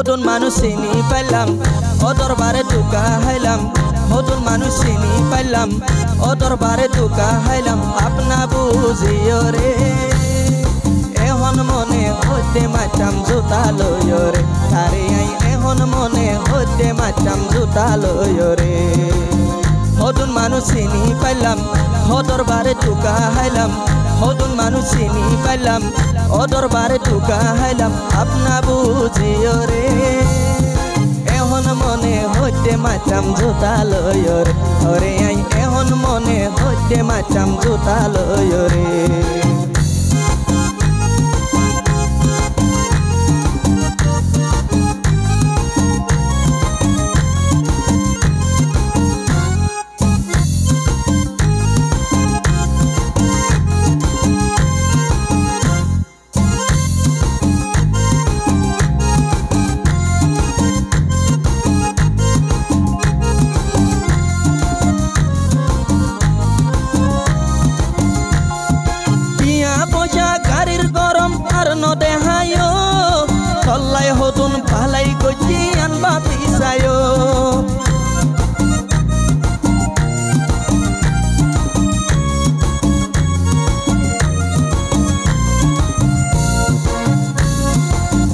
নতুন মানুষ চিনি পাইলাম ও দরবারে দুকা হাইলাম নতুন মানুষ চিনি পাইলাম ও দরবারে দুকা হাইলাম আপনা বুঝিও রে এখন মনে হইতে মাচাম জুতা লইও রে তারে আই এখন মনে হইতে মাচাম জুতা লইও রে নতুন মানুষ চিনি পাইলাম ও দরবারে দুকা হাইলাম নতুন মানুষ চিনি পাইলাম ও দরবারে দুকা হাইলাম আপনা বুঝিও রে এখন মনে হইতে মাচাম জুতা লইও রে ওরে আই এখন মনে হইতে মাচাম জুতা লইও রে Tolai hodun palai gojian bapi sayo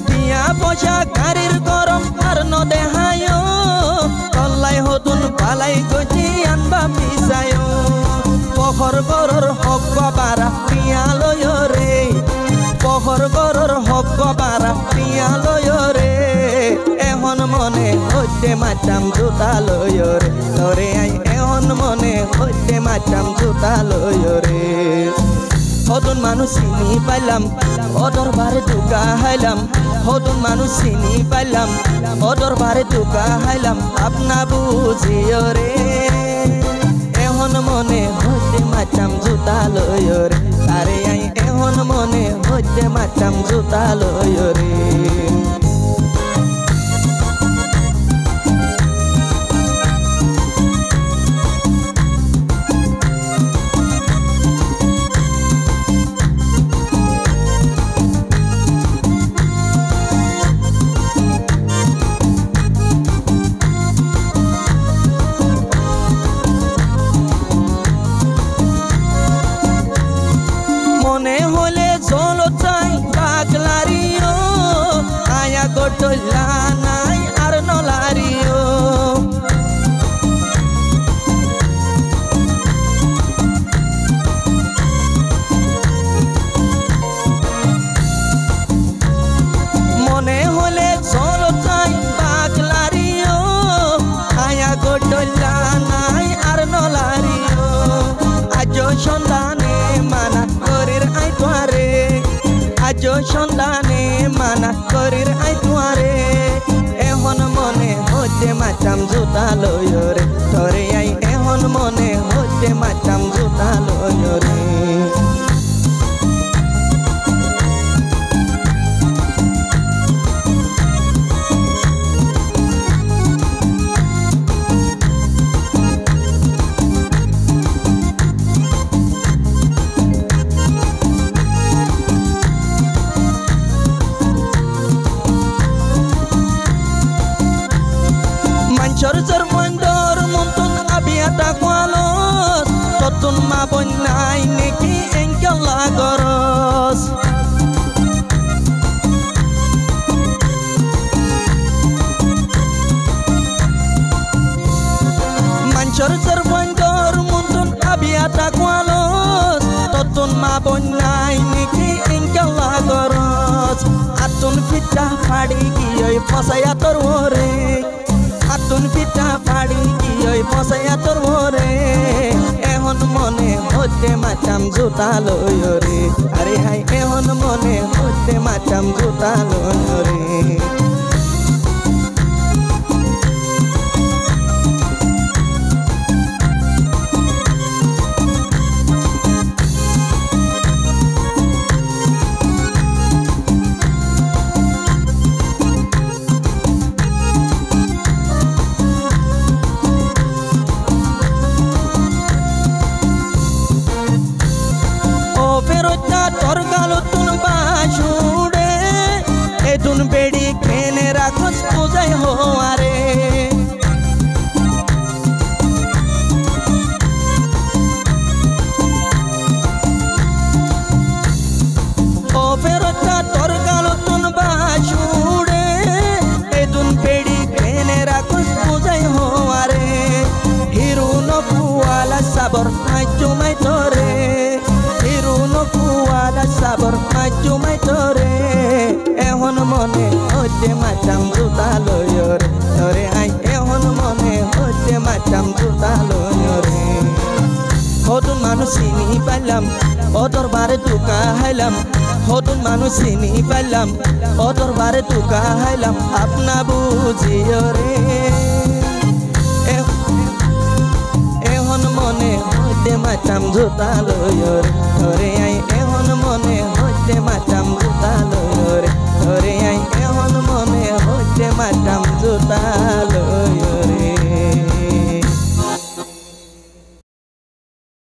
Dia poja karir gorom arno dehayo Tolai hodun palai gojian bapi sayo Pohor goror hokwa bara pia loyore Pohor goror hokwa bara pia loyore Ehon mone hoite macam juta loyore Tore ai ehon mone hoite macam juta loyore Hodun মানুষ চিনি পাইলাম ও দরবারে দুকা হাইলাম hodun মানুষ চিনি পাইলাম ও দরবারে দুকা হাইলাম আপনা বুঝিও রে এখন মনে হইতে মাচাম জুতা লইও রে তারে আই এখন মনে হইতে মাচাম জুতা লইও রে মনে হলে চলো চাই পাগলারিও আয়া গোটলা নাই আর নলারিও মনে হলে চলো চাই পাগলারিও আয়া গোটলা নাই আর নলারিও আজ সন্ধানে মানা আজো সন্ধানে মানা করির আই তুয়ারে এখন মনে হইতে মাচাম জুতা লইও রে তরে আই এখন মনে হইতে মাচাম জুতা লইও রে Jor mondor muntun abiata kwalos Totun mabon nai neki engkel lagoros Mancor jor mondor muntun abiata kwalos Totun mabon nai neki engkel lagoros Atun fitah padi kiyoy pasaya torwore Atun pita padi kiyoy posaya torwore Ehon mone hote macam juta loyo re Are hai ehon mone hote macam juta loyo re আরে ও ফেরতা তোর গালতুন বাসুড়ে এদুন পেড়ি কেনে রাখুস বুঝাই হওয়ারে হিরু নকুয়ালা সাবর মাইচুমাই তোরে হিরু নকুয়ালা সাবর মাইচুমাই তোরে এখন মনে হইতে মাতাম জুতা লয়র তোরে আই এখন মনে হইতে মাতাম জুতা লয়রে হতুন মানুষ চিনি পাইলাম ও দরবারে তুকা হাইলাম হতুন মানুষ চিনি পাইলাম ও দরবারে তুকা হাইলাম আপনা বুঝিও রে এখন মনে হইতে মাতাম জুতা লয়র তোরে আই এখন মনে হইতে মাতাম জুতা লয়র তোরে আই এখন মনে হইতে মাতাম জুতা